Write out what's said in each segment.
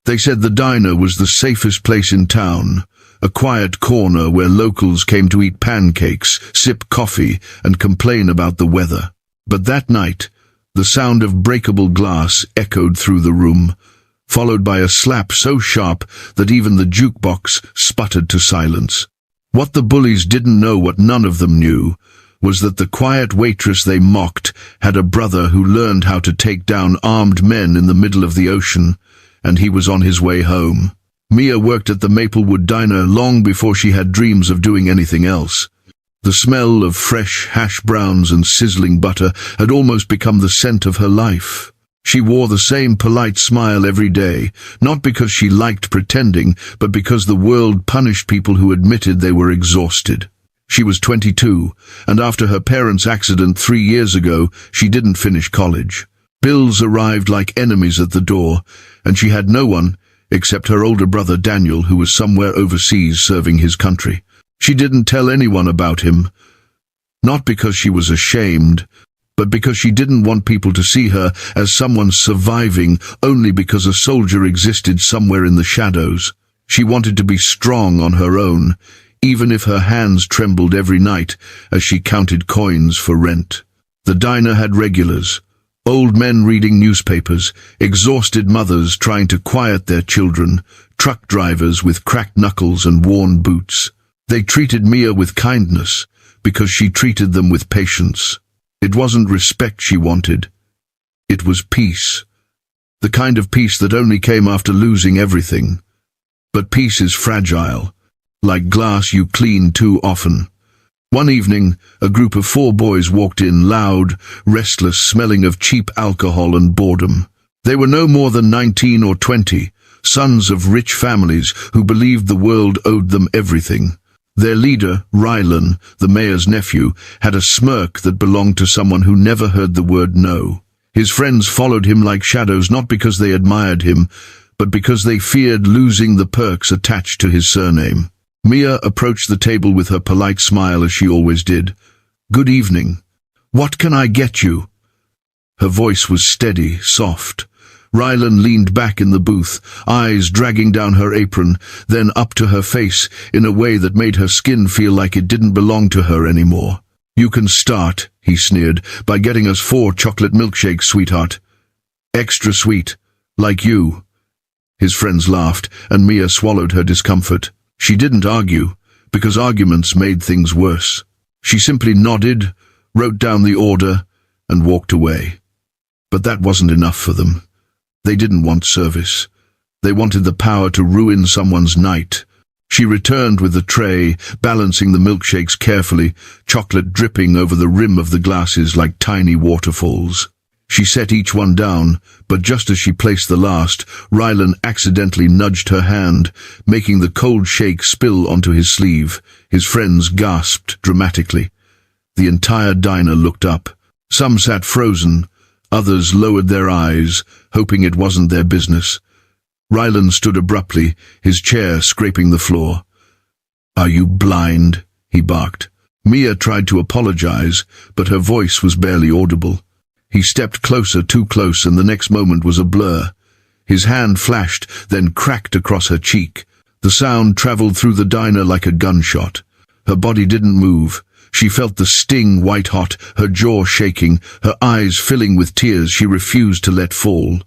They said the diner was the safest place in town, a quiet corner where locals came to eat pancakes, sip coffee, and complain about the weather. But that night, the sound of breakable glass echoed through the room, followed by a slap so sharp that even the jukebox sputtered to silence. What the bullies didn't know, what none of them knew, was that the quiet waitress they mocked had a brother who learned how to take down armed men in the middle of the ocean, and he was on his way home. Mia worked at the Maplewood Diner long before she had dreams of doing anything else. The smell of fresh hash browns and sizzling butter had almost become the scent of her life. She wore the same polite smile every day, not because she liked pretending, but because the world punished people who admitted they were exhausted. She was 22, and after her parents' accident 3 years ago, she didn't finish college. Bills arrived like enemies at the door, and she had no one except her older brother Daniel, who was somewhere overseas serving his country. She didn't tell anyone about him, not because she was ashamed, but because she didn't want people to see her as someone surviving only because a soldier existed somewhere in the shadows. She wanted to be strong on her own, even if her hands trembled every night as she counted coins for rent. The diner had regulars, old men reading newspapers, exhausted mothers trying to quiet their children, truck drivers with cracked knuckles and worn boots. They treated Mia with kindness because she treated them with patience. It wasn't respect she wanted. It was peace. The kind of peace that only came after losing everything. But peace is fragile, like glass you clean too often. One evening, a group of 4 boys walked in, loud, restless, smelling of cheap alcohol and boredom. They were no more than 19 or 20, sons of rich families who believed the world owed them everything. Their leader, Rylan, the mayor's nephew, had a smirk that belonged to someone who never heard the word no. His friends followed him like shadows, not because they admired him, but because they feared losing the perks attached to his surname. Mia approached the table with her polite smile as she always did. "Good evening. What can I get you?" Her voice was steady, soft. Rylan leaned back in the booth, eyes dragging down her apron, then up to her face in a way that made her skin feel like it didn't belong to her anymore. "You can start," he sneered, "by getting us 4 chocolate milkshakes, sweetheart. Extra sweet, like you." His friends laughed, and Mia swallowed her discomfort. She didn't argue, because arguments made things worse. She simply nodded, wrote down the order, and walked away. But that wasn't enough for them. They didn't want service. They wanted the power to ruin someone's night. She returned with the tray, balancing the milkshakes carefully, chocolate dripping over the rim of the glasses like tiny waterfalls. She set each one down, but just as she placed the last, Rylan accidentally nudged her hand, making the cold shake spill onto his sleeve. His friends gasped dramatically. The entire diner looked up. Some sat frozen, others lowered their eyes, hoping it wasn't their business. Rylan stood abruptly, his chair scraping the floor. "Are you blind?" he barked. Mia tried to apologize, but her voice was barely audible. He stepped closer, too close, and the next moment was a blur. His hand flashed, then cracked across her cheek. The sound traveled through the diner like a gunshot. Her body didn't move. She felt the sting white-hot, her jaw shaking, her eyes filling with tears she refused to let fall.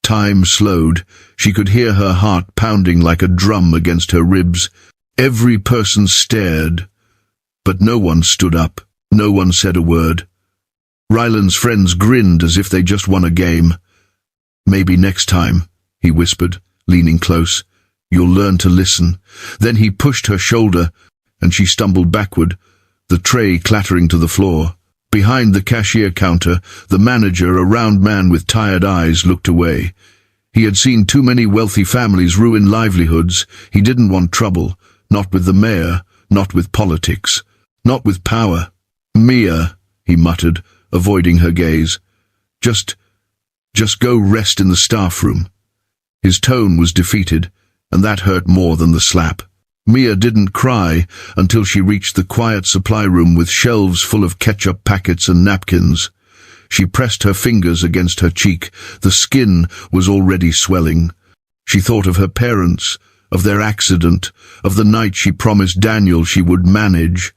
Time slowed. She could hear her heart pounding like a drum against her ribs. Every person stared, but no one stood up. No one said a word. Rylan's friends grinned as if they just won a game. "Maybe next time," he whispered, leaning close. "You'll learn to listen." Then he pushed her shoulder, and she stumbled backward, the tray clattering to the floor. Behind the cashier counter, the manager, a round man with tired eyes, looked away. He had seen too many wealthy families ruin livelihoods. He didn't want trouble, not with the mayor, not with politics, not with power. "Mia," he muttered, avoiding her gaze. Just go rest in the staff room." His tone was defeated, and that hurt more than the slap. Mia didn't cry until she reached the quiet supply room with shelves full of ketchup packets and napkins. She pressed her fingers against her cheek. The skin was already swelling. She thought of her parents, of their accident, of the night she promised Daniel she would manage.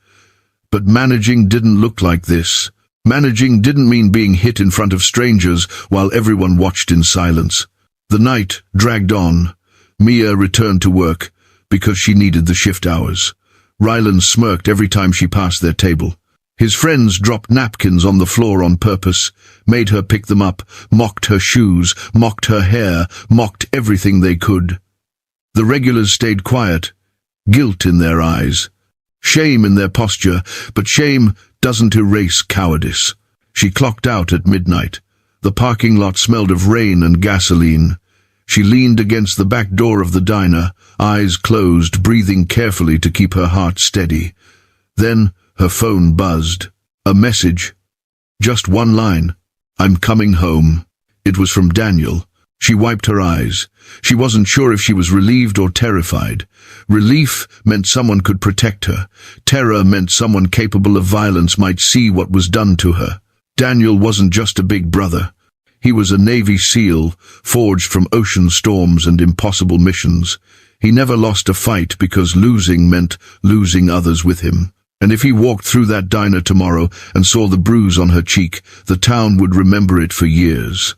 But managing didn't look like this. Managing didn't mean being hit in front of strangers while everyone watched in silence. The night dragged on. Mia returned to work because she needed the shift hours. Ryland smirked every time she passed their table. His friends dropped napkins on the floor on purpose, made her pick them up, mocked her shoes, mocked her hair, mocked everything they could. The regulars stayed quiet, guilt in their eyes, shame in their posture, but shame doesn't erase cowardice. She clocked out at midnight. The parking lot smelled of rain and gasoline. She leaned against the back door of the diner, eyes closed, breathing carefully to keep her heart steady. Then her phone buzzed. A message. Just one line. "I'm coming home." It was from Daniel. She wiped her eyes. She wasn't sure if she was relieved or terrified. Relief meant someone could protect her. Terror meant someone capable of violence might see what was done to her. Daniel wasn't just a big brother. He was a Navy SEAL, forged from ocean storms and impossible missions. He never lost a fight because losing meant losing others with him. And if he walked through that diner tomorrow and saw the bruise on her cheek, the town would remember it for years.